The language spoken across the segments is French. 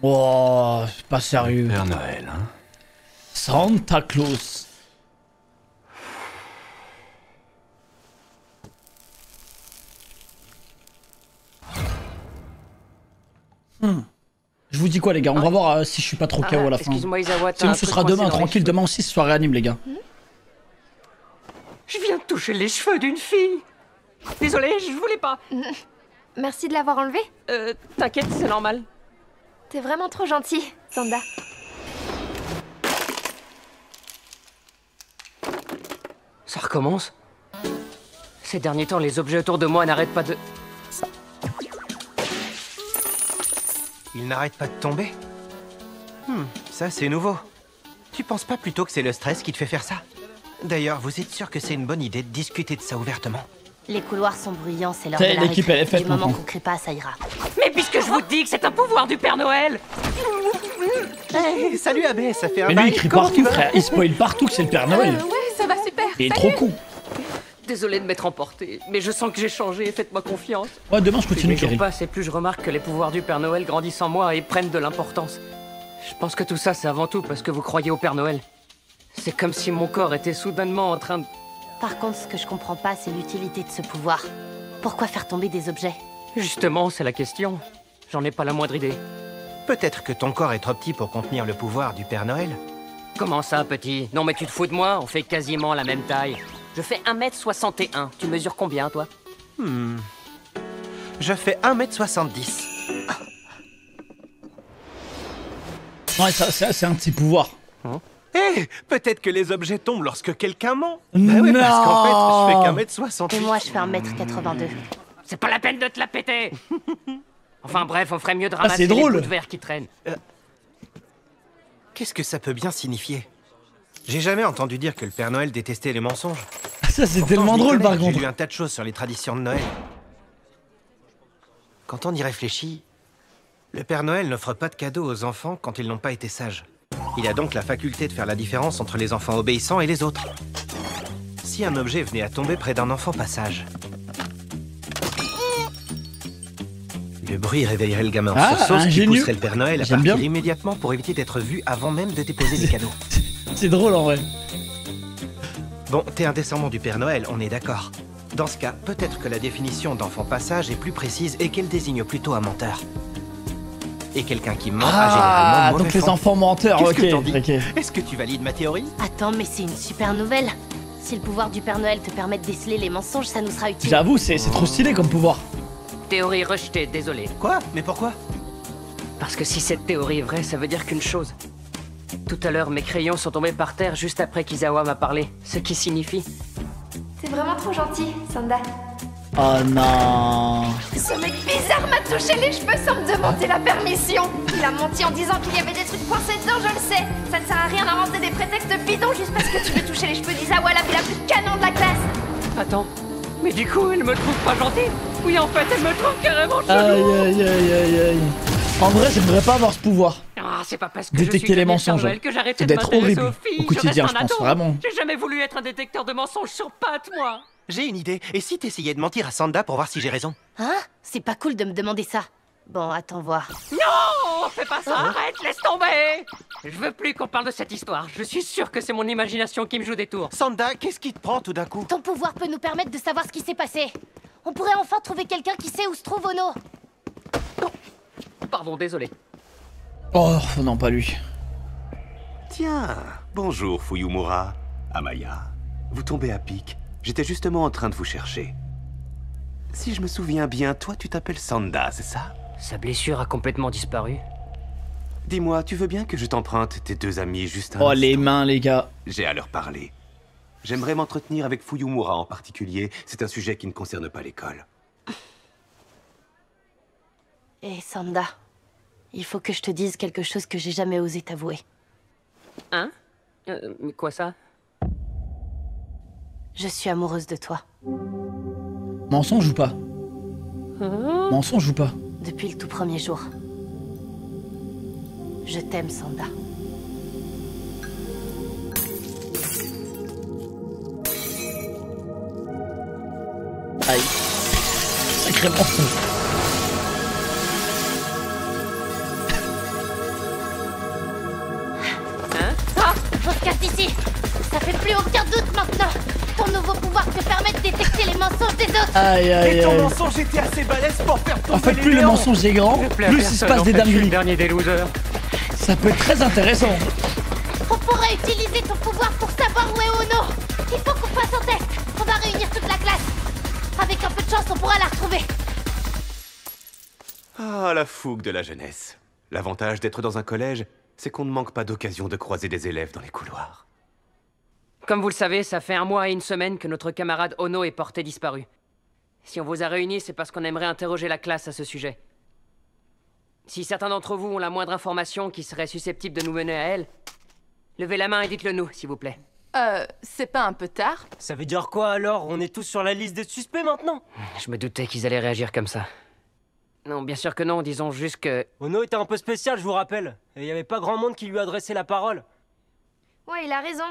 Oh, c'est pas sérieux. Père Noël, hein. Santa Claus. Je vous dis quoi les gars, on va voir si je suis pas trop KO à la fin. Excuse-moi Isawa, t'as Sinon un ce truc sera coincé demain, dans les tranquille, cheveux. demain aussi ce soir réanime les gars. Je viens de toucher les cheveux d'une fille. Désolé, je voulais pas. Merci de l'avoir enlevé. T'inquiète, c'est normal. T'es vraiment trop gentil, Sanda. Ça recommence. Ces derniers temps, les objets autour de moi n'arrêtent pas de... Il n'arrête pas de tomber. Ça c'est nouveau. Tu penses pas plutôt que c'est le stress qui te fait faire ça? D'ailleurs, vous êtes sûr que c'est une bonne idée de discuter de ça ouvertement? Les couloirs sont bruyants, c'est l'heure Ça de y est, la l'équipe, récré. elle est faite Du moment maintenant. qu'on crie pas, ça ira. Mais puisque je vous dis que c'est un pouvoir du Père Noël. Hey, salut Abbé, ça fait un Mais lui bail. il crie Comment tu partout vas? frère, il spoil partout que c'est le Père Noël. Ouais, ça va super. Il est trop cool. Désolé de m'être emporté, mais je sens que j'ai changé, faites-moi confiance. Ouais, demain je Plus continue les jours Kerry. passent et plus je remarque que les pouvoirs du Père Noël grandissent en moi et prennent de l'importance. Je pense que tout ça, c'est avant tout parce que vous croyez au Père Noël. C'est comme si mon corps était soudainement en train de... Par contre, ce que je comprends pas, c'est l'utilité de ce pouvoir. Pourquoi faire tomber des objets? Justement, c'est la question. J'en ai pas la moindre idée. Peut-être que ton corps est trop petit pour contenir le pouvoir du Père Noël. Comment ça, petit? Non mais tu te fous de moi? On fait quasiment la même taille. Je fais 1m61. Tu mesures combien, toi? Je fais 1m70. Ouais, ça c'est un petit pouvoir. Eh, peut-être que les objets tombent lorsque quelqu'un ment. Non. ouais, parce qu'en fait, je fais qu'1m68. Et moi, je fais 1m82. C'est pas la peine de te la péter. Enfin bref, on ferait mieux de ramasser c'est les drôle. bouts de verre qui traînent. Qu'est-ce que ça peut bien signifier? J'ai jamais entendu dire que le Père Noël détestait les mensonges. Ça c'est Pourtant, tellement je m'y drôle connais, par contre. J'ai lu un tas de choses sur les traditions de Noël. Quand on y réfléchit, le Père Noël n'offre pas de cadeaux aux enfants quand ils n'ont pas été sages. Il a donc la faculté de faire la différence entre les enfants obéissants et les autres. Si un objet venait à tomber près d'un enfant pas sage, le bruit réveillerait le gamin en Ah, sursaut, ce qui ingénieux. pousserait le Père Noël à J'aime partir bien. immédiatement pour éviter d'être vu avant même de déposer les cadeaux. C'est drôle en vrai. Bon, t'es un descendant du Père Noël, on est d'accord. Dans ce cas, peut-être que la définition d'enfant pas sage est plus précise et qu'elle désigne plutôt un menteur. Et quelqu'un qui ment a Ah, généralement donc mauvais les fond. enfants menteurs, Qu'est-ce ok. que t'en dis? Ok. Est-ce que tu valides ma théorie? Attends, mais c'est une super nouvelle. Si le pouvoir du Père Noël te permet de déceler les mensonges, ça nous sera utile. J'avoue, c'est trop stylé comme pouvoir. Théorie rejetée, désolé. Quoi? Mais pourquoi? Parce que si cette théorie est vraie, ça veut dire qu'une chose. Tout à l'heure, mes crayons sont tombés par terre juste après qu'Isawa m'a parlé. Ce qui signifie... T'es vraiment trop gentil, Sanda. Oh non. Ce mec bizarre m'a touché les cheveux sans me demander la permission. Il a menti en disant qu'il y avait des trucs coincés dedans, je le sais. Ça ne sert à rien d'inventer des prétextes bidons juste parce que tu veux toucher les cheveux d'Isawa, la fille la plus canon de la classe. Attends, mais du coup, elle me trouve pas gentille? Oui, en fait, elle me trouve carrément Aïe chelou. aïe aïe aïe aïe. En vrai, j'aimerais pas avoir ce pouvoir. Ah, c'est pas parce que Détecter je suis les devenue Père mensonges. Noël que j'arrêtais C'est de d'être m'intéresser horrible aux filles. au quotidien, reste un je pense, ado. vraiment. J'ai jamais voulu être un détecteur de mensonges sur pattes, moi. J'ai une idée. Et si t'essayais de mentir à Sanda pour voir si j'ai raison? Hein? C'est pas cool de me demander ça. Bon, attends voir. Non, fais pas ça, arrête, laisse tomber. Je veux plus qu'on parle de cette histoire. Je suis sûr que c'est mon imagination qui me joue des tours. Sanda, qu'est-ce qui te prend tout d'un coup? Ton pouvoir peut nous permettre de savoir ce qui s'est passé. On pourrait enfin trouver quelqu'un qui sait où se trouve Ono. Pardon, désolé. Oh non, pas lui. Tiens, bonjour Fuyumura, Amaya. Vous tombez à pic. J'étais justement en train de vous chercher. Si je me souviens bien, toi tu t'appelles Sanda, c'est ça? Sa blessure a complètement disparu. Dis-moi, tu veux bien que je t'emprunte tes deux amis juste un Oh les instant? mains les gars. J'ai à leur parler. J'aimerais m'entretenir avec Fuyumura en particulier. C'est un sujet qui ne concerne pas l'école. Et Sanda, il faut que je te dise quelque chose que j'ai jamais osé t'avouer. Hein? Quoi ça? Je suis amoureuse de toi. Mensonge ou pas? Mensonge ou pas? Depuis le tout premier jour. Je t'aime, Sanda. Aïe. Sacré mensonge. Ça fait plus aucun doute maintenant. Ton nouveau pouvoir te permet de détecter les mensonges des autres. Aïe aïe Et ton aïe. mensonge était assez balèze pour faire tomber En fait, les plus le néants. mensonge est grand, plus il se passe des Je suis le dingueries. dernier des losers. Ça peut être très intéressant. On pourrait utiliser ton pouvoir pour savoir où est Ono. Il faut qu'on fasse un test. On va réunir toute la classe. Avec un peu de chance, on pourra la retrouver. Ah, la fougue de la jeunesse. L'avantage d'être dans un collège, c'est qu'on ne manque pas d'occasion de croiser des élèves dans les couloirs. Comme vous le savez, ça fait 1 mois et 1 semaine que notre camarade Ono est porté disparu. Si on vous a réunis, c'est parce qu'on aimerait interroger la classe à ce sujet. Si certains d'entre vous ont la moindre information qui serait susceptible de nous mener à elle, levez la main et dites-le nous, s'il vous plaît. C'est pas un peu tard? Ça veut dire quoi alors? On est tous sur la liste des suspects maintenant? Je me doutais qu'ils allaient réagir comme ça. Non, bien sûr que non, disons juste que... Ono était un peu spécial, je vous rappelle. Et il y avait pas grand monde qui lui adressait la parole. Ouais, il a raison.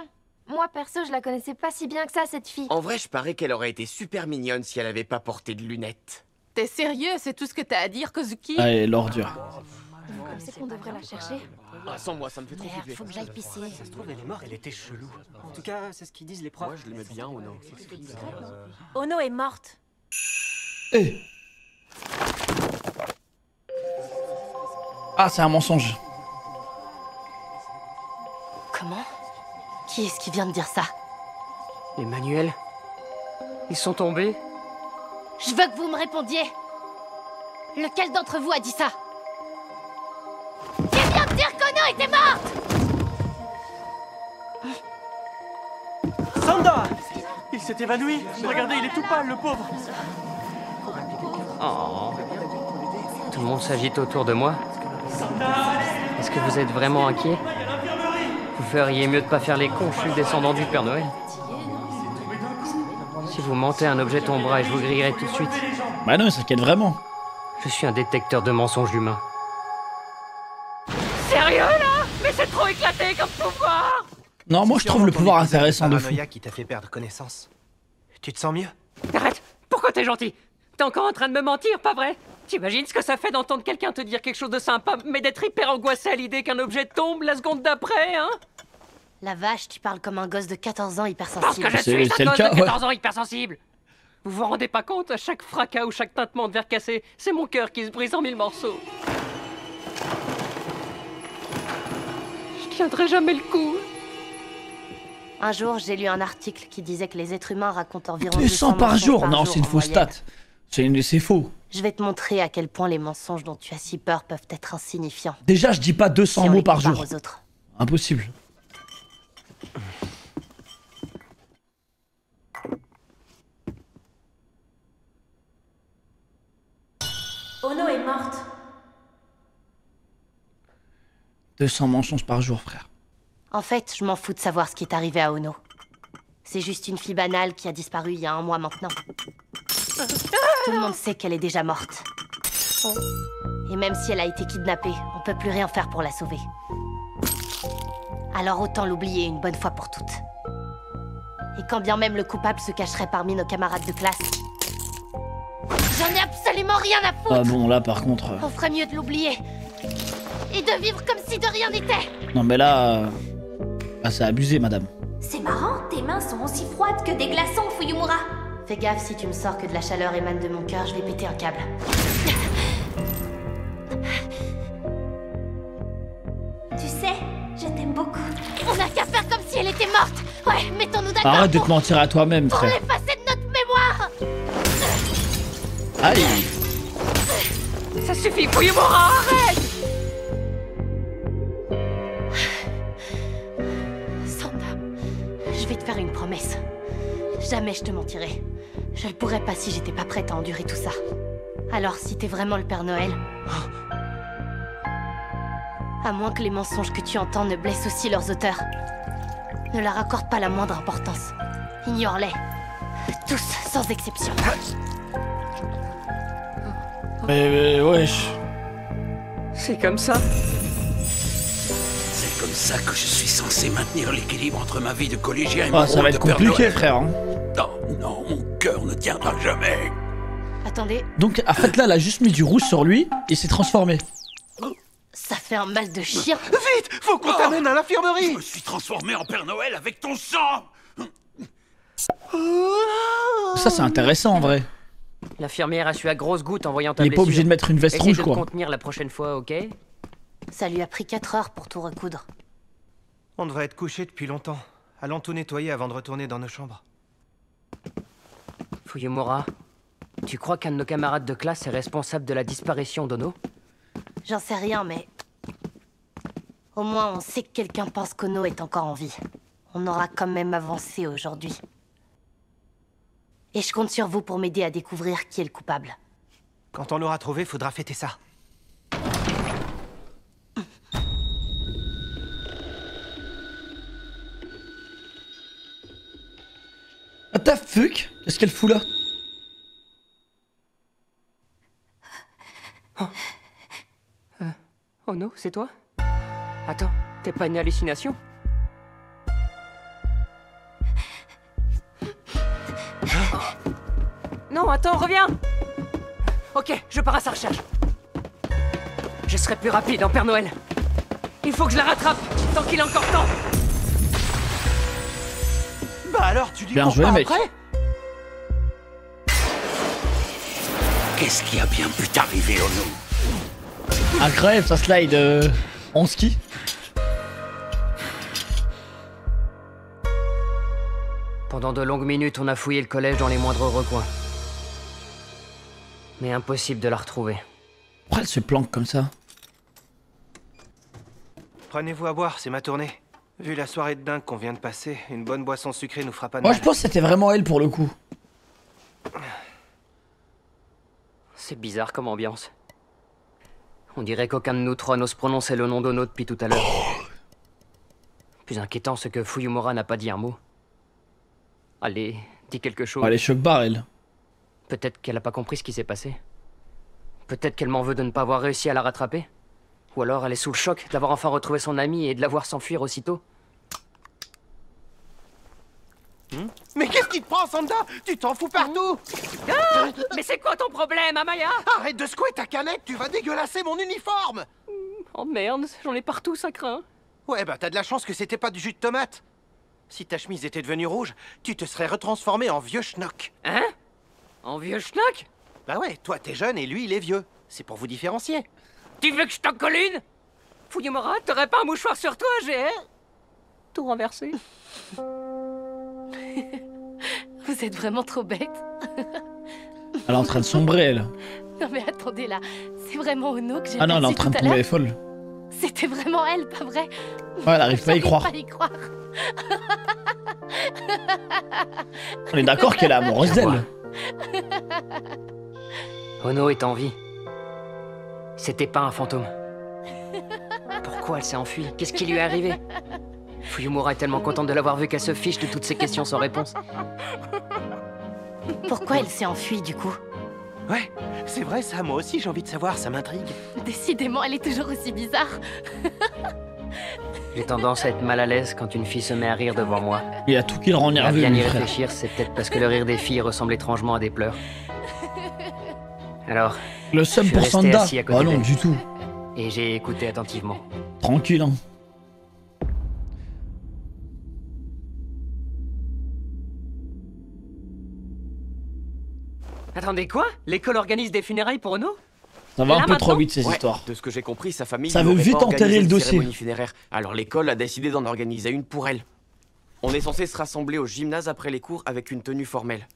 Moi, perso, je la connaissais pas si bien que ça, cette fille. En vrai, je parie qu'elle aurait été super mignonne si elle avait pas porté de lunettes. T'es sérieux? C'est tout ce que t'as à dire, Kozuki? Allez, l'ordure. Comme c'est qu'on devrait la chercher. Ah, sans moi, ça me fait trop Merde, flipper. faut que j'aille pisser. Ça se trouve, elle est morte, elle était chelou. En tout cas, c'est ce qu'ils disent les profs. Moi, je l'aimais bien ou non? Ono est morte. Eh. Ah, c'est un mensonge. Comment? Qui est-ce qui vient de dire ça? Les manuels... Ils sont tombés? Je veux que vous me répondiez. Lequel d'entre vous a dit ça? Qui vient de dire qu'Ono était morte? Sanda! Il s'est évanoui. Regardez, il est tout pâle, le pauvre. Oh. Tout le monde s'agite autour de moi. Est-ce que vous êtes vraiment inquiet? Vous feriez mieux de pas faire les cons, je suis le descendant du Père Noël. Si vous mentez, un objet tombera et je vous grillerai tout de suite. Bah non, il s'inquiète vraiment. Je suis un détecteur de mensonges humains. Sérieux là? Mais c'est trop éclaté comme pouvoir! Non, moi je trouve le pouvoir intéressant de fou. paranoïa qui t'a fait perdre connaissance. Tu te sens mieux? Arrête! Pourquoi t'es gentil? T'es encore en train de me mentir, pas vrai? T'imagines ce que ça fait d'entendre quelqu'un te dire quelque chose de sympa, mais d'être hyper angoissé à l'idée qu'un objet tombe la seconde d'après, hein? La vache, tu parles comme un gosse de 14 ans Parce hypersensible. que je C'est suis le un gosse cas, de ouais. 14 ans hypersensible! Vous vous rendez pas compte? À chaque fracas ou chaque tintement de verre cassé, c'est mon cœur qui se brise en 1000 morceaux. Je tiendrai jamais le coup. Un jour, j'ai lu un article qui disait que les êtres humains racontent environ 200 par mensonges jour. Non, jour c'est une en fausse moyenne. stat. C'est faux. Je vais te montrer à quel point les mensonges dont tu as si peur peuvent être insignifiants. Déjà, je dis pas 200 si on mots les par compare jour. aux autres. Impossible. Ono est morte. 200 mensonges par jour, frère. En fait, je m'en fous de savoir ce qui est arrivé à Ono. C'est juste une fille banale qui a disparu il y a 1 mois maintenant. Tout le monde sait qu'elle est déjà morte. Et même si elle a été kidnappée, on peut plus rien faire pour la sauver. Alors autant l'oublier une bonne fois pour toutes. Et quand bien même le coupable se cacherait parmi nos camarades de classe, j'en ai absolument rien à foutre. Ah bon, là par contre... On ferait mieux de l'oublier. Et de vivre comme si de rien n'était. Non mais là... Ah, c'est abusé, madame. C'est marrant, tes mains sont aussi froides que des glaçons, Fuyumura. Fais gaffe, si tu me sors que de la chaleur émane de mon cœur, je vais péter un câble. Tu sais, je t'aime beaucoup. On n'a qu'à faire comme si elle était morte. Ouais, mettons-nous d'accord. Arrête de te mentir à toi-même, pour frère. l'effacer de notre mémoire. Aïe. Ça suffit, Fuyumura, arrête! Sanda, je vais te faire une promesse. Jamais je te mentirai. Je le pourrais pas si j'étais pas prête à endurer tout ça. Alors, si t'es vraiment le Père Noël... À moins que les mensonges que tu entends ne blessent aussi leurs auteurs. Ne leur accorde pas la moindre importance. Ignore-les. Tous, sans exception. Mais wesh. C'est comme ça? C'est comme ça que je suis censé maintenir l'équilibre entre ma vie de collégien et mon Ah, ça va rôle être de Père compliqué, Noël. frère. Hein. Non, non, mon cœur ne tiendra jamais. Attendez, Donc, en fait, là, elle a juste mis du rouge sur lui et s'est transformé. Ça fait un mal de chien. Vite, faut qu'on t'amène à l'infirmerie. Je me suis transformé en Père Noël avec ton sang. Ça, c'est intéressant en vrai. L'infirmière a su à grosses gouttes en voyant ta Il est blessure. pas obligé de mettre une veste Essaye rouge, de quoi. te contenir la prochaine fois, ok? Ça lui a pris 4 heures pour tout recoudre. On devrait être couchés depuis longtemps. Allons tout nettoyer avant de retourner dans nos chambres. Fuyumura, tu crois qu'un de nos camarades de classe est responsable de la disparition d'Ono? J'en sais rien, mais... Au moins, on sait que quelqu'un pense qu'Ono est encore en vie. On aura quand même avancé aujourd'hui. Et je compte sur vous pour m'aider à découvrir qui est le coupable. Quand on l'aura trouvé, faudra fêter ça. What the fuck? Qu'est-ce qu'elle fout là? Oh non, c'est toi? Attends, t'es pas une hallucination? Non, attends, reviens! Ok, je pars à sa recherche. Je serai plus rapide en Père Noël. Il faut que je la rattrape, tant qu'il est encore temps. Bah alors, tu dis Bien cours joué, pas mec. après? Qu'est-ce qui a bien pu t'arriver, Ono? Incroyable, ça slide en ski. Pendant de longues minutes, on a fouillé le collège dans les moindres recoins. Mais impossible de la retrouver. Pourquoi elle se planque comme ça? Prenez-vous à boire, c'est ma tournée. Vu la soirée de dingue qu'on vient de passer, une bonne boisson sucrée nous fera pas de Moi, mal. je pense que c'était vraiment elle pour le coup. C'est bizarre comme ambiance. On dirait qu'aucun de nous trois n'ose prononcer le nom d'Ono depuis tout à l'heure. Plus inquiétant, c'est que Fuyumura n'a pas dit un mot. Allez, dis quelque chose. Oh, elle est choc-barre, elle. Peut-être qu'elle a pas compris ce qui s'est passé. Peut-être qu'elle m'en veut de ne pas avoir réussi à la rattraper. Ou alors elle est sous le choc d'avoir enfin retrouvé son amie et de la voir s'enfuir aussitôt. Mais qu'est-ce qui te prend, Sanda? Tu t'en fous partout. Ah, mais c'est quoi ton problème, Amaya? Arrête de secouer ta canette, tu vas dégueulasser mon uniforme. Oh merde, j'en ai partout, ça craint. Ouais, bah t'as de la chance que c'était pas du jus de tomate. Si ta chemise était devenue rouge, tu te serais retransformé en vieux schnock. Hein? En vieux schnock? Bah ouais, toi t'es jeune et lui il est vieux. C'est pour vous différencier. Tu veux que je t'en colle une? Fuyumura, t'aurais pas un mouchoir sur toi, j'ai... tout renversé. Vous êtes vraiment trop bête. Elle est en train de sombrer, elle. Non mais attendez là, c'est vraiment Ono que j'ai Ah non, elle est en passé train de tout à tomber l'heure. folle. C'était vraiment elle, pas vrai? Ouais, elle arrive pas à y J'arrive croire. pas à y croire. On est d'accord qu'elle est amoureuse d'elle. Ono est en vie. C'était pas un fantôme. Pourquoi elle s'est enfuie? Qu'est-ce qui lui est arrivé? Fuyumura est tellement contente de l'avoir vue qu'elle se fiche de toutes ces questions sans réponse. Pourquoi elle s'est enfuie du coup? Ouais, c'est vrai ça, moi aussi j'ai envie de savoir, ça m'intrigue. Décidément, elle est toujours aussi bizarre. J'ai tendance à être mal à l'aise quand une fille se met à rire devant moi. Il y a tout qui le rend À nerveux, bien lui, y frère. réfléchir, c'est peut-être parce que le rire des filles ressemble étrangement à des pleurs. Alors, Le sub je suis pour resté Sanda. assis à côté Oh non, d'elle. du tout. et j'ai écouté attentivement. Tranquille, hein. Attendez, quoi? L'école organise des funérailles pour Ono? Ça va Là, un peu trop maintenant vite, ces Ouais, histoires. de ce que j'ai compris, sa famille Ça n'aurait veut vite pas organisé enterrer le de dossier. cérémonie funéraire. Alors l'école a décidé d'en organiser une pour elle. On est censé se rassembler au gymnase après les cours avec une tenue formelle.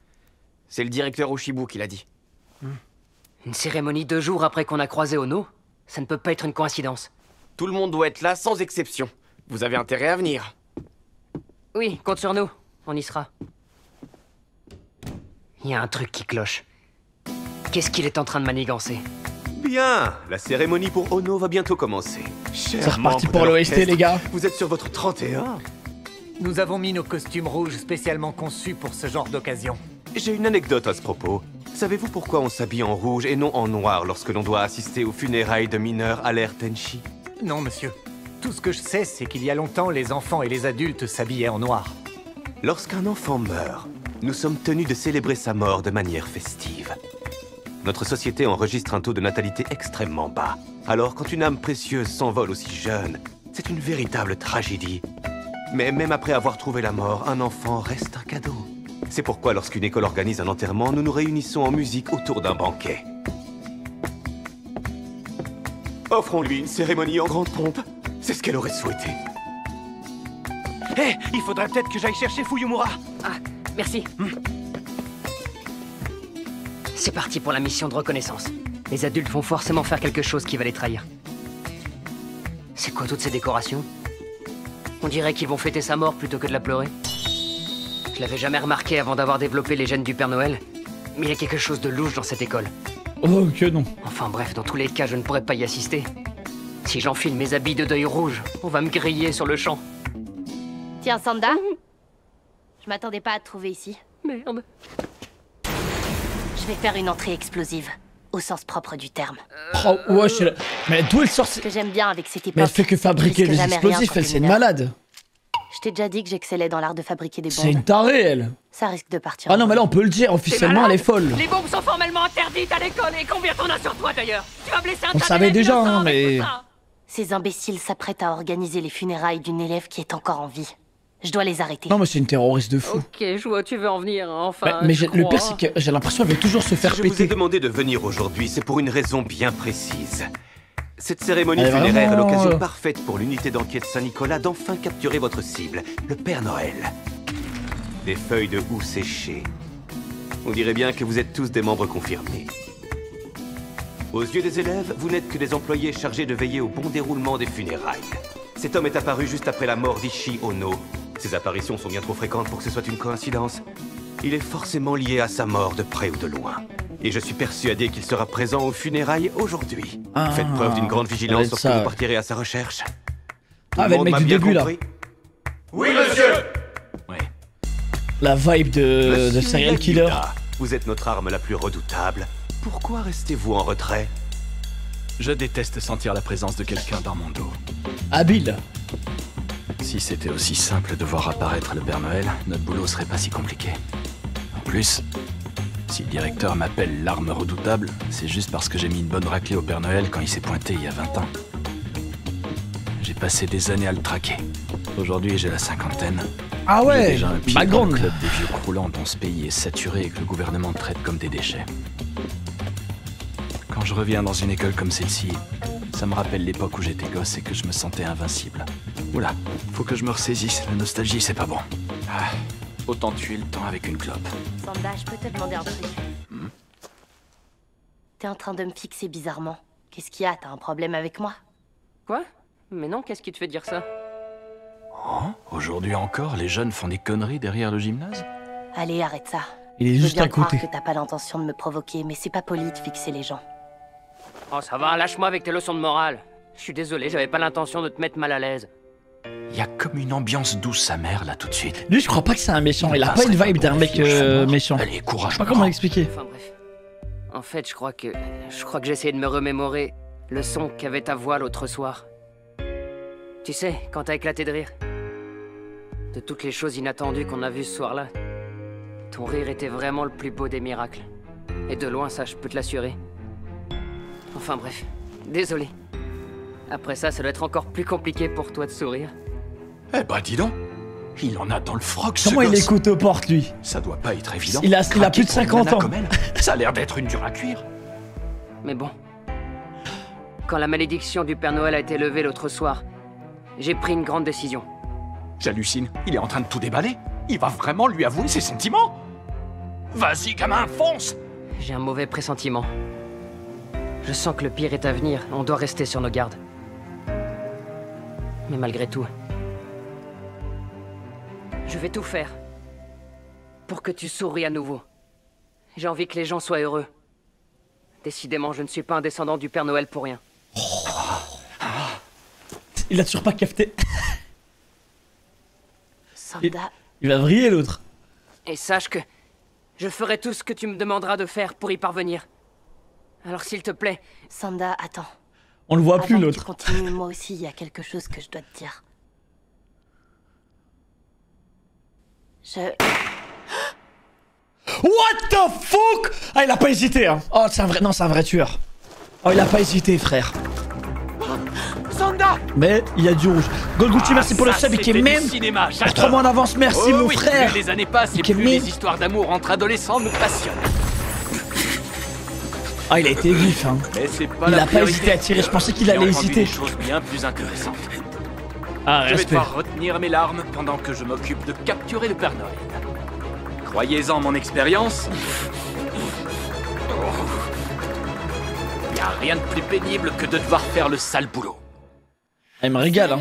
C'est le directeur Oshibu qui l'a dit. Une cérémonie 2 jours après qu'on a croisé Ono? Ça ne peut pas être une coïncidence. Tout le monde doit être là sans exception. Vous avez intérêt à venir. Oui, compte sur nous. On y sera. Il y a un truc qui cloche. Qu'est-ce qu'il est en train de manigancer? Bien, la cérémonie pour Ono va bientôt commencer. C'est reparti pour l'OST, les gars. Vous êtes sur votre 31. Nous avons mis nos costumes rouges spécialement conçus pour ce genre d'occasion. J'ai une anecdote à ce propos. Savez-vous pourquoi on s'habille en rouge et non en noir lorsque l'on doit assister aux funérailles de mineurs à l'ère Tenchi? Non, monsieur. Tout ce que je sais, c'est qu'il y a longtemps, les enfants et les adultes s'habillaient en noir. Lorsqu'un enfant meurt, nous sommes tenus de célébrer sa mort de manière festive. notre société enregistre un taux de natalité extrêmement bas. Alors, quand une âme précieuse s'envole aussi jeune, c'est une véritable tragédie. Mais même après avoir trouvé la mort, un enfant reste un cadeau. C'est pourquoi lorsqu'une école organise un enterrement, nous nous réunissons en musique autour d'un banquet. Offrons-lui une cérémonie en grande pompe. C'est ce qu'elle aurait souhaité. Hé, il faudrait peut-être que j'aille chercher Fuyumura. Ah, merci. C'est parti pour la mission de reconnaissance. Les adultes vont forcément faire quelque chose qui va les trahir. C'est quoi toutes ces décorations? On dirait qu'ils vont fêter sa mort plutôt que de la pleurer. Je l'avais jamais remarqué avant d'avoir développé les gènes du Père Noël, mais il y a quelque chose de louche dans cette école. Oh, que non. Enfin bref, dans tous les cas, je ne pourrais pas y assister. Si j'enfile mes habits de deuil rouge, on va me griller sur le champ. Tiens, Sanda. Je m'attendais pas à te trouver ici. Merde. Je vais faire une entrée explosive, au sens propre du terme. Oh, ouais, mais d'où elle sort? Ce que j'aime bien avec cette époque... Mais elle fait que fabriquer des explosifs, elle, c'est une malade. Je t'ai déjà dit que j'excellais dans l'art de fabriquer des bombes. C'est une tarée, elle. Ça risque de partir. Ah non, mais là, on peut le dire, officiellement, elle est folle. Les bombes sont formellement interdites à l'école, et combien t'en as sur toi, d'ailleurs? Tu vas blesser un On savait déjà, hein, mais... Ces imbéciles s'apprêtent à organiser les funérailles d'une élève qui est encore en vie. Je dois les arrêter. Non, mais c'est une terroriste de fou. Ok, je vois où tu veux en venir, enfin. Mais le pire, c'est que j'ai l'impression qu'elle veut toujours se faire Si péter. je vous ai demandé de venir aujourd'hui, c'est pour une raison bien précise. Cette cérémonie Elle est funéraire est vraiment, l'occasion parfaite pour l'unité d'enquête Saint-Nicolas d'enfin capturer votre cible, le Père Noël. Des feuilles de houx séchées. On dirait bien que vous êtes tous des membres confirmés. Aux yeux des élèves, vous n'êtes que des employés chargés de veiller au bon déroulement des funérailles. Cet homme est apparu juste après la mort d'Ishi Ono. Ses apparitions sont bien trop fréquentes pour que ce soit une coïncidence. Il est forcément lié à sa mort de près ou de loin. Et je suis persuadé qu'il sera présent aux funérailles aujourd'hui. Faites preuve d'une grande vigilance lorsque vous partirez à sa recherche. Avec le mec du début, là. Oui, monsieur. La vibe de serial killer. Vous êtes notre arme la plus redoutable. Pourquoi restez-vous en retrait? Je déteste sentir la présence de quelqu'un dans mon dos. Habile. Si c'était aussi simple de voir apparaître le Père Noël, notre boulot serait pas si compliqué. En plus, si le directeur m'appelle l'arme redoutable, c'est juste parce que j'ai mis une bonne raclée au Père Noël quand il s'est pointé il y a 20 ans. J'ai passé des années à le traquer. Aujourd'hui, j'ai la cinquantaine. Ah ouais, j'ai déjà un pied dans background. le club des vieux croulants dont ce pays est saturé et que le gouvernement traite comme des déchets. Quand je reviens dans une école comme celle-ci, ça me rappelle l'époque où j'étais gosse et que je me sentais invincible. Oula, faut que je me ressaisisse, la nostalgie c'est pas bon. Ah, autant tuer le temps avec une clope. Sanda, je peux te demander un truc? T'es en train de me fixer bizarrement. Qu'est-ce qu'il y a? T'as un problème avec moi? Quoi? Mais non, qu'est-ce qui te fait dire ça? Oh, aujourd'hui encore, les jeunes font des conneries derrière le gymnase? Allez, arrête ça. Il est Je veux juste bien à croire côté. que t'as pas l'intention de me provoquer, mais c'est pas poli de fixer les gens. Oh, ça va, lâche-moi avec tes leçons de morale. Je suis désolé, j'avais pas l'intention de te mettre mal à l'aise. Y a comme une ambiance douce sa mère là tout de suite. Lui, je crois pas que c'est un méchant. Il a pas une vibe d'un mec méchant. Allez, courage. Je sais pas comment l'expliquer. Enfin bref. En fait, je crois que j'essayais de me remémorer le son qu'avait ta voix l'autre soir. Tu sais, quand t'as éclaté de rire. De toutes les choses inattendues qu'on a vues ce soir-là. Ton rire était vraiment le plus beau des miracles. Et de loin, ça, je peux te l'assurer. Enfin bref, désolé. Après ça doit être encore plus compliqué pour toi de sourire. Eh bah dis donc, il en a dans le froc ce Comment il gosse. écoute aux portes, lui? Ça doit pas être évident. Il a plus de Craquer pour une 50 nana ans. comme elle, ça a l'air d'être une dure à cuire. Mais bon. Quand la malédiction du Père Noël a été levée l'autre soir, j'ai pris une grande décision. J'hallucine, il est en train de tout déballer. Il va vraiment lui avouer ses sentiments. Vas-y gamin, fonce. J'ai un mauvais pressentiment. Je sens que le pire est à venir, on doit rester sur nos gardes. Mais malgré tout, je vais tout faire pour que tu souris à nouveau. J'ai envie que les gens soient heureux. Décidément, je ne suis pas un descendant du Père Noël pour rien. Il a toujours pas capté. Sanda... Il va vriller l'autre. Et sache que je ferai tout ce que tu me demanderas de faire pour y parvenir. Alors s'il te plaît... Sanda, attends. On le voit plus Avant que l'autre. tu continues, moi aussi, il y a quelque chose que je dois te dire. What the fuck? Ah, il a pas hésité, hein. Oh, c'est un vrai... Non, c'est un vrai tueur. Oh, il a pas hésité, frère. Sanda! Mais il y a du rouge. Golgucci, merci pour le sub et qui est même pour 3 mois d'avance. Merci, mon frère. Plus les années passent et plus les histoires d'amour entre adolescents nous passionnent. Ah, il a été vif, hein. Il a pas hésité à tirer. Je pensais qu'il allait hésiter. Des choses bien plus intéressantes. Ah, je vais respect. devoir retenir mes larmes pendant que je m'occupe de capturer le Père Noël. Croyez-en mon expérience. Il n'y a rien de plus pénible que de devoir faire le sale boulot. Elle me régale, hein.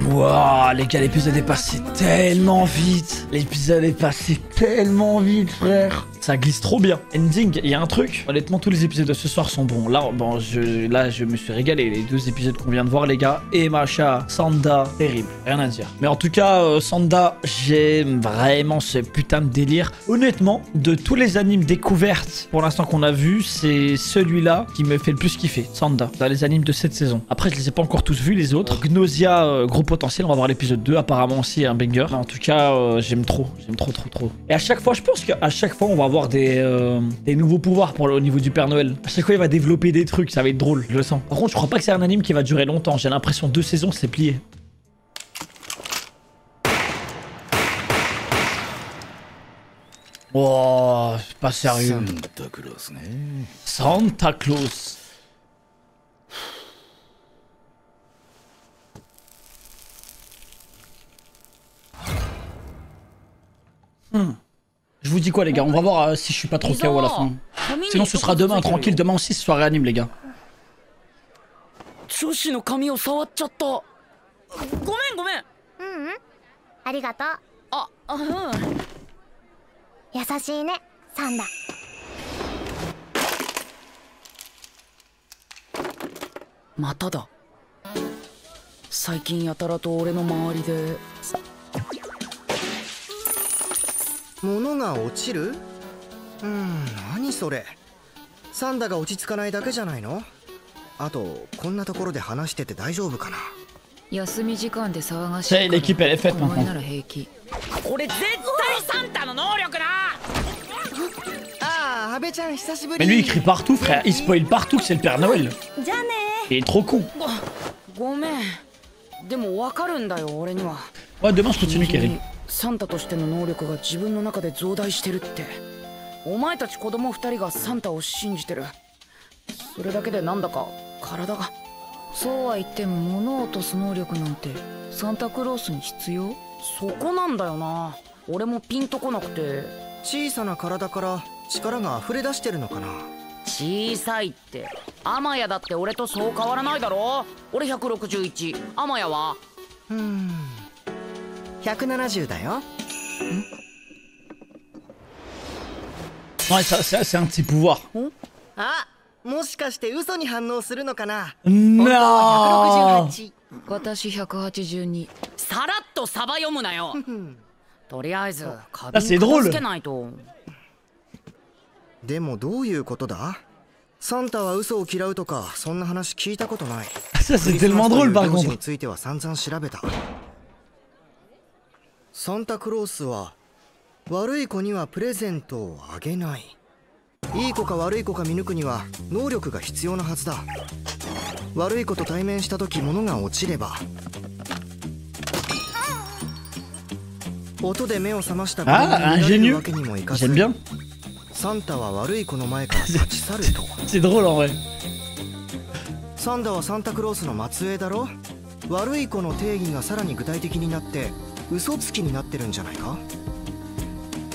Wouah, les gars, l'épisode est passé tellement vite. L'épisode est passé tellement vite, frère. Ça glisse trop bien. Ending, il y a un truc. Honnêtement, tous les épisodes de ce soir sont bons. Là, bon, je me suis régalé. Les 2 épisodes qu'on vient de voir, les gars. Et Masha, Sanda, terrible. Rien à dire. Mais en tout cas, Sanda, j'aime vraiment ce putain de délire. Honnêtement, de tous les animes découvertes pour l'instant qu'on a vu, c'est celui-là qui me fait le plus kiffer. Sanda, dans les animes de cette saison. Après, je les ai pas encore tous vus, les autres. Gnosia, gros potentiel. On va voir l'épisode 2. Apparemment aussi un banger. Mais en tout cas, j'aime trop. J'aime trop. Et à chaque fois, je pense qu'à chaque fois, on va avoir des nouveaux pouvoirs au niveau du Père Noël. À chaque fois, il va développer des trucs. Ça va être drôle. Je le sens. Par contre, je crois pas que c'est un anime qui va durer longtemps. J'ai l'impression 2 saisons, c'est plié. Oh, c'est pas sérieux. Santa Claus. Je vous dis quoi, les gars, on va voir si je suis pas trop KO à la fin. Sinon ce sera demain, tranquille, demain aussi ce soir réanime, les gars. C'est l'équipe, elle est faite maintenant. Mais lui il crie partout, frère, il spoil partout que c'est le Père Noël. Il est trop con. Ouais, demain je continue, Kerry. サンタとしての能力が自分の中で増大してるって。お前たち子供2人がサンタを信じてる。それだけでなんだか体が。そうは言っても物を落とす能力なんてサンタクロースに必要？そこなんだよな。俺もピンとこなくて。小さな体から力が溢れ出してるのかな。小さいって。アマヤだって俺とそう変わらないだろ。俺161。アマヤは170だよ。Ouais, c'est un petit pouvoir. Ah, もしかして嘘に反応するのかな。Non. 私182。さらっとサバ読むなよ。とりあえず片付けないと。でもどういうことだ？サンタは嘘を嫌うとかそんな話聞いたことない。Ça c'est tellement drôle par contre. については散々調べた。サンタクロースは悪い子にはプレゼントをあげない。いい子か悪い子か見抜くには能力が必要なはずだ。悪い子と対面した時物が落ちれば音で目を覚ました子に見られるわけにもいかず、サンタは悪い子の前から立ち去ると。C'est drôle en vrai. サンタはサンタクロースの末裔だろ。悪い子の定義がさらに具体的になって嘘つきになってるんじゃないか。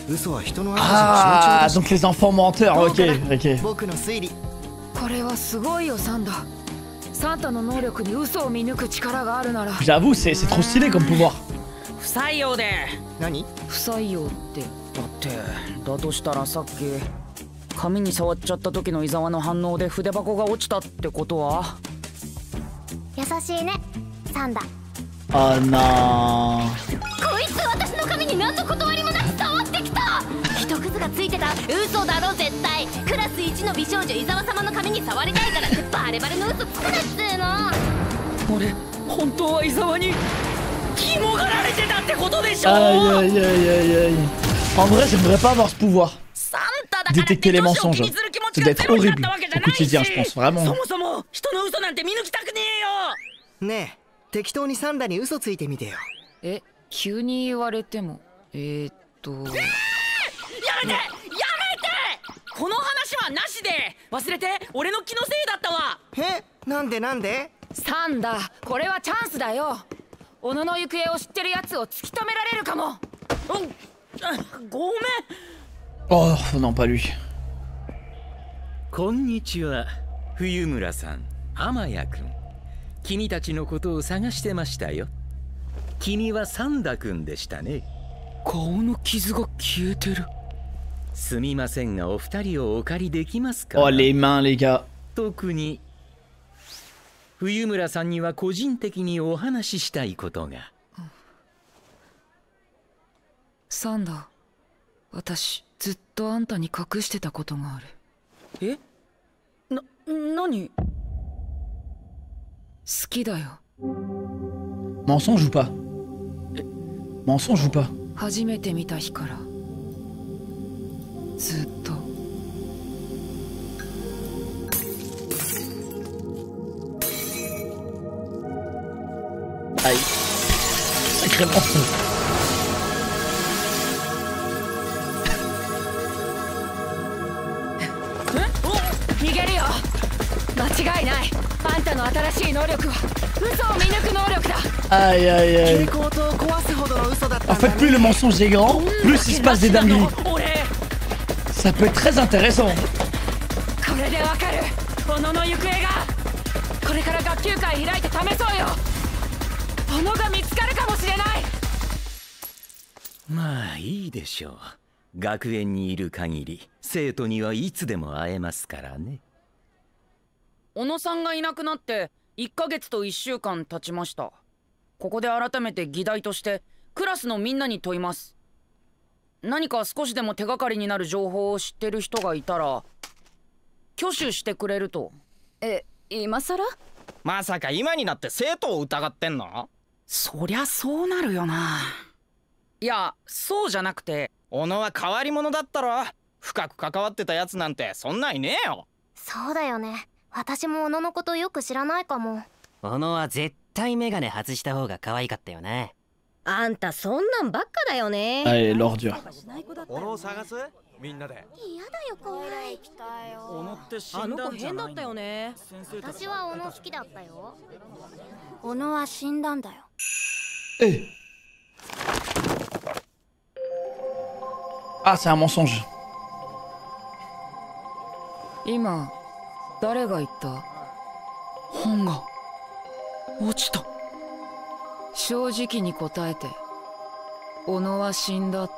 嘘は人の悪事の象徴だし。Donc les enfants menteurs, ok, ok. 僕の推理。これはすごいよサンタ。サンタの能力に嘘を見抜く力があるなら。J'avoue, c'est trop stylé comme pouvoir. 不採用で。何？不採用って。だってだとしたらさっき紙に触っちゃった時の伊沢の反応で筆箱が落ちたってことは。優しいね、サンダ。Oh non. こいつ私の髪に何の断りもなく触ってきた。一くずがついてた。嘘だろ絶対。クラス1の美少女伊沢様の髪に触りたいからってバレバレの嘘つくなっつーの。俺本当は伊沢に肝がられてたってことでしょ。Aïe aïe aïe aïe aïe. En vrai, j'aimerais pas avoir ce pouvoir. Détecter les mensonges. C'est d'être horrible au quotidien, je pense, vraiment. ねえ、適当にサンダに嘘ついてみてよ。え、急に言われても。やめてこの話はなしで忘れて俺の気のせいだったわ。え、なんでなんで？サンダ、これはチャンスだよ。小野の行方を知ってるやつを突き止められるかも。ごめん。Oh, non, pas lui. こんにちは、冬村さん、天谷君。君たちのことを探してましたよ。君はサンダ君でしたね。顔の傷が消えてる。すみませんが、お二人をお借りできますか？ Oh, les mains, les gars. 特に冬村さんには個人的にお話ししたいことが。サンダ、私ずっとあんたに隠してたことがある。何？好きだよ。Mensonge ou pas? Mensonge ou pas? 初めて見た日からずっと。Aïe. Sacré mensonge. Aïe aïe aïe. En fait, plus le mensonge est grand, plus il se passe des dingueries. Ça peut être très intéressant. Ma, いいでしょう。学園にいる限り、生徒にはいつでも会えますからね。小野さんがいなくなって1ヶ月と1週間経ちました。ここで改めて議題としてクラスのみんなに問います。何か少しでも手がかりになる情報を知ってる人がいたら挙手してくれると。今さら？まさか今になって生徒を疑ってんの？そりゃそうなるよな。いや、そうじゃなくて、小野は変わり者だったろ。深く関わってたやつなんてそんないねえよ。そうだよね。私も小野のことよく知らないかも。小野は絶対メガネ外した方が可愛かったよね。あんたそんなんばっかだよね。Allez, l'ordure. 小野を探す？みんなで。嫌だよ、これ行きたいよ。小野って死あんの子変だだんじゃないったよね。私は小野好きだったよ。小野は死んだんだよ。Ah, c'est un mensonge. 今誰が言った？本が落ちた。正直に答えて。小野は死んだって。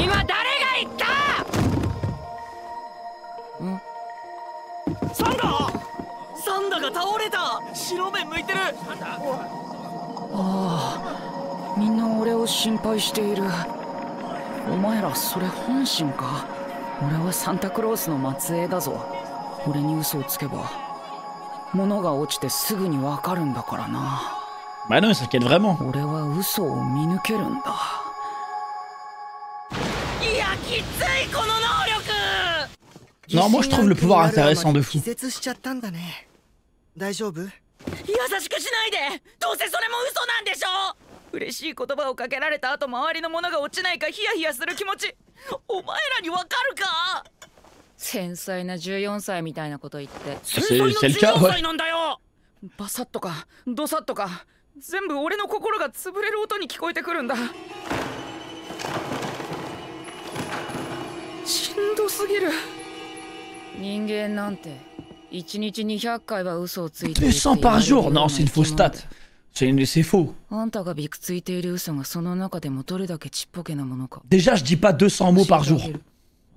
今誰が言った？サンダが倒れた。白目向いてる。ああ、みんな俺を心配している。お前らそれ本心か？俺はサンタクロースの末裔だぞ。俺に嘘をつけば物が落ちてすぐにわかるんだからな。Bah non, il s'inquiète vraiment. 俺は嘘を見抜けるんだ。いや、きついこの能力。 Non, moi je trouve le pouvoir intéressant de fou. 気絶しちゃったんだね。大丈夫？優しくしないで。どうせそれも嘘なんでしょ。嬉しい言葉をかけられた後周りのものが落ちないかヒヤヒヤする気持ち、お前らにわかるか？繊細な14歳みたいなこと言って。繊細な14歳なんだよ。バサッとかドサッとか全部俺の心が潰れる音に聞こえてくるんだ。しんどすぎる。人間なんて1日200回は嘘をついている。200 par jour? Non, c'est une fausse stat. C'est faux. あんたがびくついている嘘がその中でもどれだけちっぽけなものか。 Déjà, je dis pas 200 mots par jour.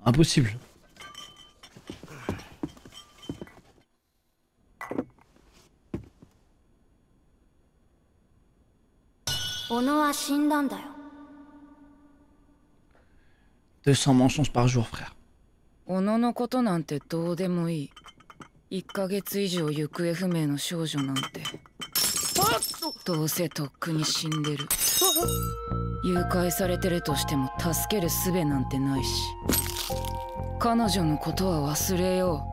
Impossible. 小野は死んだんだよ。 200 mensonges par jour, frère. 小野のことなんてどうでもいい。1ヶ月以上行方不明の少女なんてどうせとっくに死んでる。誘拐されてるとしても助ける術なんてないし、彼女のことは忘れよ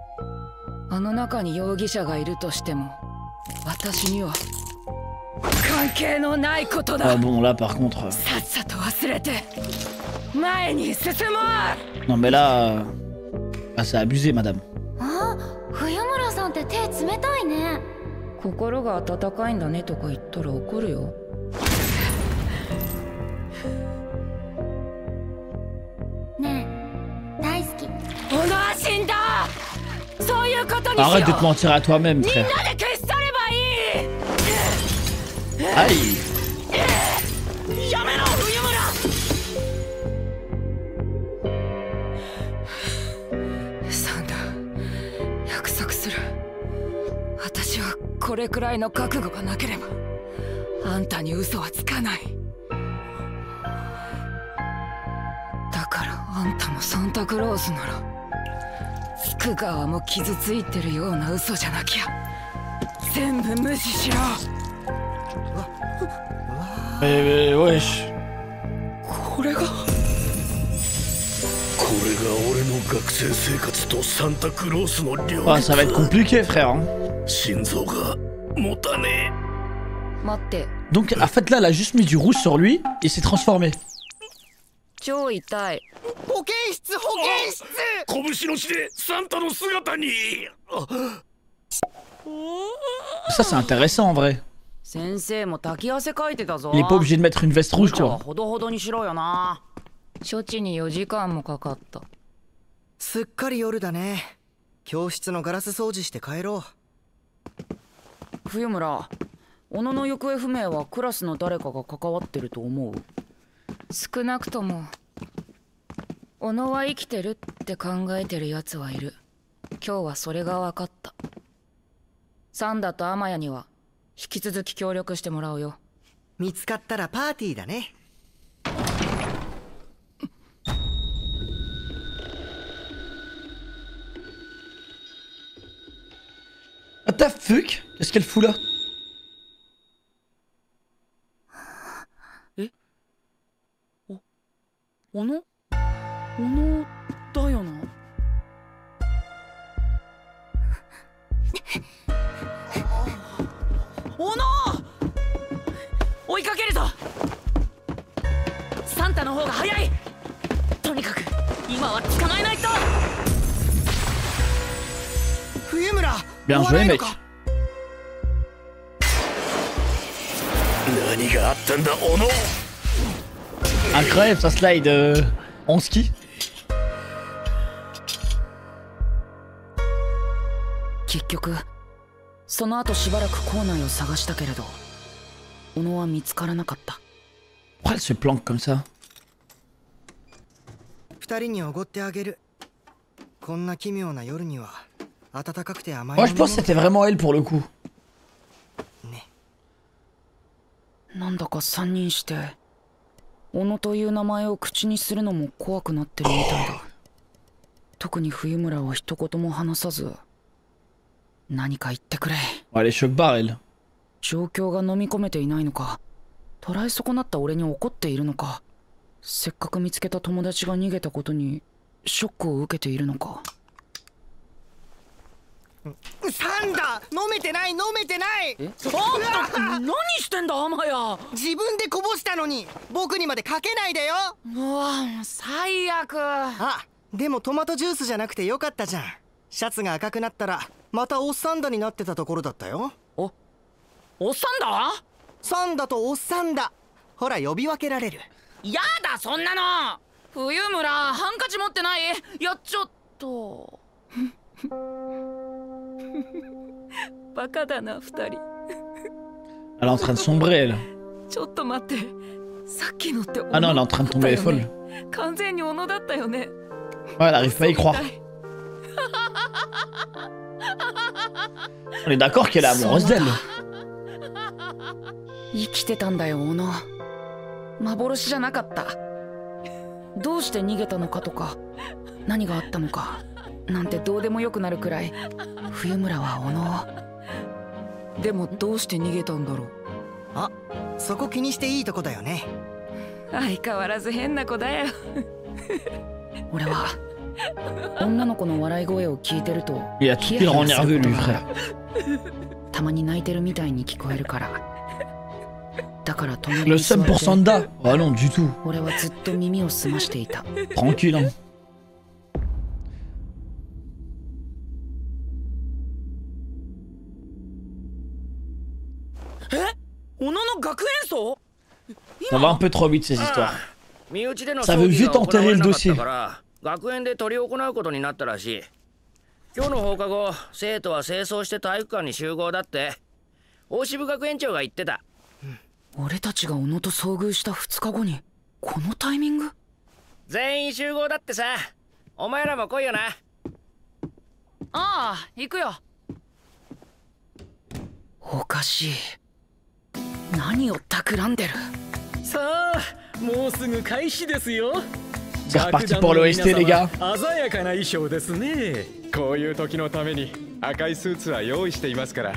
う。あの中に容疑者がいるとしても私には関係のないことだ。Ah bon, là par contre. さっさと忘れて前に進もう。 Non mais là, ah, c'est abusé, madame. あ、冬村さんって手冷たいね。心が温かいんだねとか言ったら怒るよ。ねえ、大好き。小野は死んだ。そういうことにしよう。 Arrête de te mentir à toi-même, みん frère. なで消し去ればいい。 Aïe. やめろ、冬村。サンダ、約束する。私はこれくらいの覚悟がなければあんたに嘘はつかない。だからあんたもサンタクロースならつく側も傷ついてるような嘘じゃなきゃ全部無視しろ。wesh. これが俺の学生生活とサンタクロースの両立。 Ah, ça va être compliqué, frère. Hein. 心臓が持たねえ。待って。 Donc, en fait, là, elle a juste mis du rouge sur lui et s'est transformé. 超痛い。保健室、保健室。拳の血でサンタの姿に。 Ça, c'est intéressant en vrai. 先生も滝汗かいてたぞ。 Il est pas obligé de mettre une veste rouge, quoi. ほどほどにしろよな。処置に4時間もかかった。すっかり夜だね。教室のガラス掃除して帰ろう。冬村、小野の行方不明はクラスの誰かが関わってると思う？少なくとも小野は生きてるって考えてるやつはいる。今日はそれが分かった。サンダとアマヤには引き続き協力してもらうよ。見つかったらパーティーだね。What the fuck? Qu'est-ce qu'elle fout là? え？小野だよな。小野！追いかけるぞ。サンタの方が早い。とにかく今は捕まえないと。冬村。 Bien joué, mec. 何があったんだ、小野。 Incroyable, ça slide en ski. 結局その後しばらく校内を探したけれど小野は見つからなかった。 Pourquoi elle se planque comme ça? 二人におごってあげる。こんな奇妙な夜には暖かくて甘い。 Moi je pense que c'était vraiment elle pour le coup. なんだか3人して小野という名前を口にするのも怖くなってるみたいだ。特に冬村は一言も話さず何か言ってくれ。Elle est choc barre elle. 状況が飲み込めていないのか、捉え損なった俺に怒っているのか、せっかく見つけた友達が逃げたことにショックを受けているのか。サンダ、飲めてない飲めてない。あんた何してんだアマヤ。自分でこぼしたのに僕にまでかけないでよ。うわ最悪。あ、でもトマトジュースじゃなくてよかったじゃん。シャツが赤くなったらまたおっさんだになってたところだったよ。おっさんだ。サンダとおっさんだ。ほら呼び分けられる。やだそんなの。冬村ハンカチ持ってない？やっちょっと。バカだな2人。 Elle est en train de sombrer elle. ちょっと待って。さっきのって。 Ah non, elle est en train de tomber, elle est folle. 完全に小野だったよね。 Ouais, elle arrive pas à y croire. On est d'accord qu'elle est amoureuse d'elle. 生きてたんだよ小野。幻じゃなかった。どうして逃げたのかとか何があったのかなんてどうでもよくなるくらい冬村は小野をでもどうして逃げたんだろう。あ、そこ気にしていいとこだよね。相変わらず変な子だよ。俺は女の子の笑い声を聞いてるといや、tout est en nerveux lui frère。たまに泣いてるみたいに聞こえるから。だから隣Le に座っ seum て pour Sanda? Ah non, du tout。俺はずっと耳を澄ましていた。Tranquille hein。小野の学園葬 Ça va un peu trop vite ces histoires。Ça veut vite enterrer le dossier。学園で執り行うことになったらしい。今日の放課後、生徒は清掃して体育館に集合だって。大渋学園長が言ってた。俺たちが小野と遭遇した2日後にこのタイミング？全員集合だってさ。お前らも来いよな。ああ、行くよ。おかしい。何を企んでる？さあ、もうすぐ開始ですよ。C'est reparti pour le OST les gars。鮮やかな衣装ですね。こういう時のために赤いスーツは用意していますから。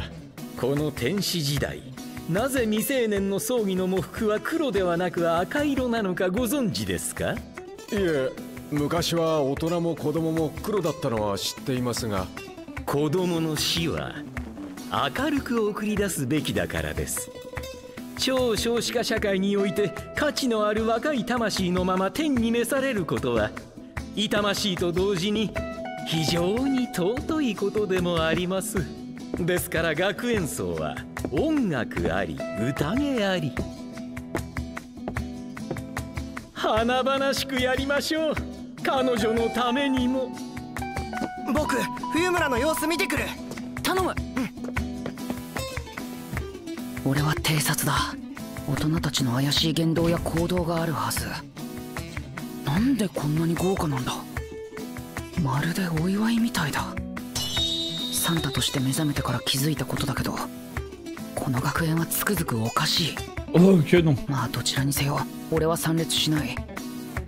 この天使時代、なぜ未成年の葬儀の喪服は黒ではなく赤色なのかご存知ですか？いえ、昔は大人も子供も黒だったのは知っていますが、子供の死は明るく送り出すべきだからです。超少子化社会において価値のある若い魂のまま天に召されることは痛ましいと同時に非常に尊いことでもあります。ですから学園葬は音楽あり宴あり、華々しくやりましょう。彼女のためにも。僕、冬村の様子見てくる。頼む。俺は偵察だ。大人たちの怪しい言動や行動があるはず。なんでこんなに豪華なんだ。まるでお祝いみたいだ。サンタとして目覚めてから気づいたことだけど、この学園はつくづくおかしい。まあどちらにせよ俺は参列しない。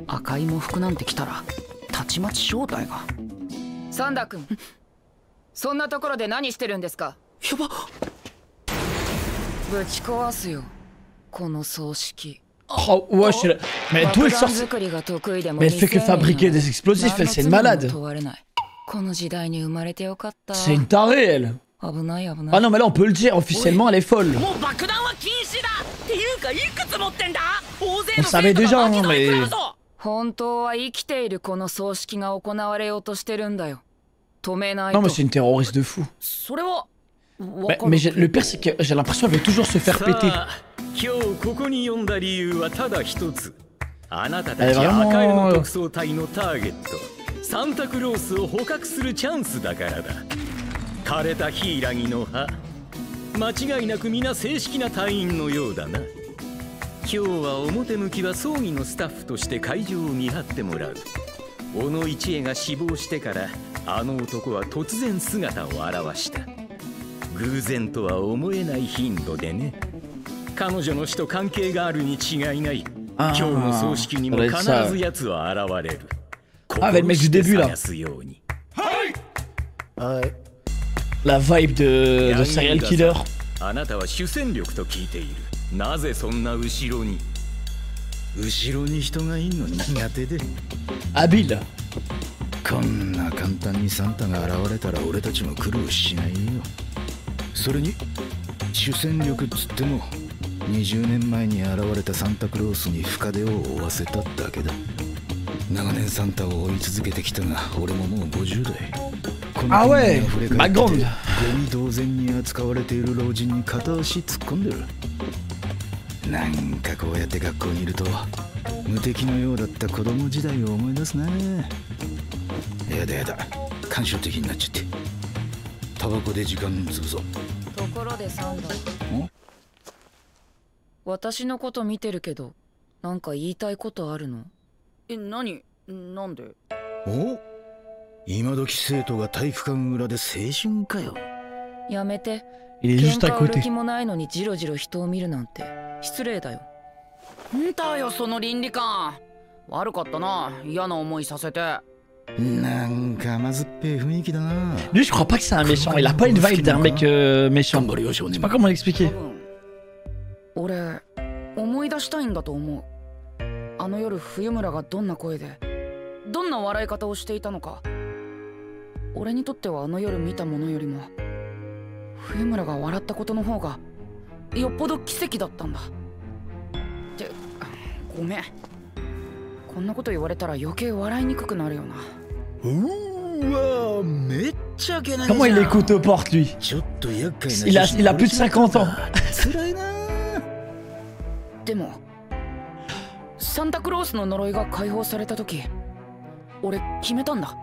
赤い喪服なんて着たらたちまち正体が。サンダー君、そんなところで何してるんですか？やばっ。ぶち壊すよこの葬式。Oh wesh, mais d'où elle sort? Mais elle fait que fabriquer des explosifs, elle c'est une malade. C'est une tarée elle. Ah non mais là on peut le dire, officiellement elle est folle. On savait déjà hein, mais... 本当は生きているこの葬式が行われようとしてるんだよ。止めないと。Non mais c'est une terroriste de fou. それは Mais le pire c'est que j'ai l'impression qu'elle veut toujours se faire péter. 今日ここに呼んだ理由はただ一つ。あなたたち赤色の特捜隊のターゲットサンタクロースを捕獲するチャンスだからだ。枯れたヒイラギの葉、間違いなく皆正式な隊員のようだな。今日は表向きは葬儀のスタッフとして会場を見張ってもらう。小野一恵が死亡してからあの男は突然姿を現した。偶然とは思えない頻度でね。彼女の死と関係があるに違いない。今日の葬式にも必ず奴は現れる。Avec le mec du début là. La vibe de serial killer. あなたは主戦力と聞いている。なぜそんな後ろに？後ろに人がいんの苦手で。Habile. こんな簡単にサンタが現れたら俺たちも苦労しないよ。それに主戦力っつっても20年前に現れたサンタクロースに深手を負わせただけだ。長年サンタを追い続けてきたが俺ももう50代。あわい、マゴン。ゴミ同然に扱われている老人に片足突っ込んでる。なんかこうやって学校にいると無敵のようだった子供時代を思い出すね。やだやだ、感傷的になっちゃって。タバコで時間潰そう。ところでサンダー、私のこと見てるけどなんか言いたいことあるの？何？なんで？お？今時生徒が体育館裏で青春かよ。やめて。喧嘩売る気もないのにジロジロ人を見るなんて失礼だよ。んだよその倫理観。悪かったな、嫌な思いさせて。Lui, je crois pas que c'est un méchant. Il a pas une vibe d'un mec méchant. Je sais pas comment l'expliquer. 俺思い出したいんだと思う。あの夜冬村がどんな声でどんな笑い方をしていたのか。俺にとってはあの夜見たものよりも冬村が笑ったことの方がよっぽど奇跡だったんだ。ってごめん、こんなこと言われたら余計笑いにくくなるよな。Comment il écoute aux portes, lui? Il a plus de 50 ans. でもサンタクロースの呪いが解放された時、俺決めたんだ。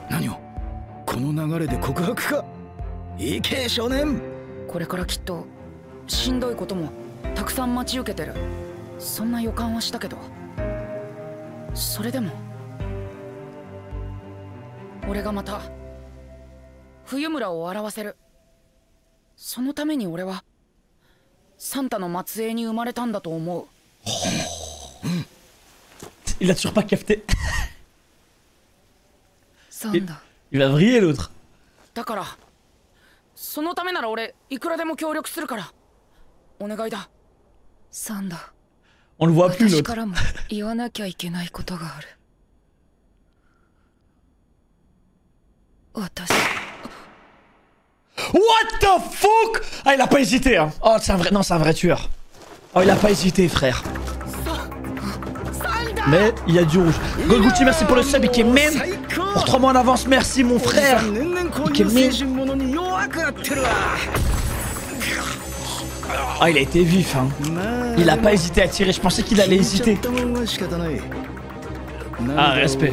何をこの流れで告白か。いけ少年。これからきっとしんどいこともたくさん待ち受けてる、そんな予感はしたけど、それでも俺がまた冬村を笑わせる。そのために俺はサンタの末裔に生まれたんだと思う。Il a toujours pas capté. サンダ。Il va vriller l'autre. だからそのためなら俺いくらでも協力するから、お願いだ。サンダ。On le voit plus l'autre. 私からも言わなきゃいけないことがある。私。What the fuck? Ah, il a pas hésité, hein. Oh, c'est un vrai... Non, c'est un vrai tueur. Oh, il a pas hésité, frère. Mais il y a du rouge. Golgucci, merci pour le sub. Ikemen. Pour 3 mois en avance, merci, mon frère. Ikemen. Ah, il a été vif, hein. Il a pas hésité à tirer. Je pensais qu'il allait hésiter. Ah, respect.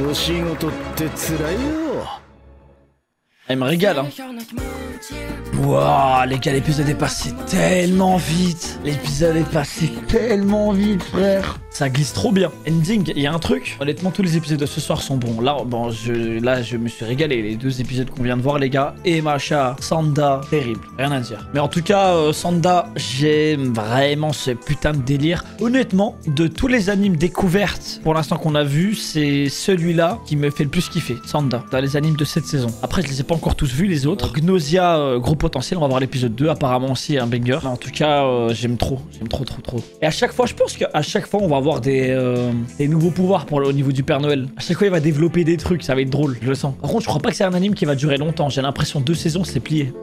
お仕事って辛いよ。 Elle me régale, hein. Wouah, les gars, l'épisode est passé tellement vite. L'épisode est passé tellement vite, frère. Ça glisse trop bien. Ending, il y a un truc. Honnêtement, tous les épisodes de ce soir sont bons. Là, bon, je me suis régalé. Les 2 épisodes qu'on vient de voir, les gars. Et Macha, Sanda, terrible. Rien à dire. Mais en tout cas, Sanda, j'aime vraiment ce putain de délire. Honnêtement, de tous les animes découvertes pour l'instant qu'on a vu, c'est celui-là qui me fait le plus kiffer. Sanda, dans les animes de cette saison. Après, je les ai pas encore tous vus, les autres. Gnosia, gros potentiel. On va voir l'épisode 2. Apparemment aussi un banger. Mais en tout cas, j'aime trop. J'aime trop. Et à chaque fois, je pense qu'à chaque fois, on va avoir des nouveaux pouvoirs au niveau du Père Noël. À chaque fois, il va développer des trucs. Ça va être drôle, je le sens. Par contre, je crois pas que c'est un anime qui va durer longtemps. J'ai l'impression 2 saisons, c'est plié.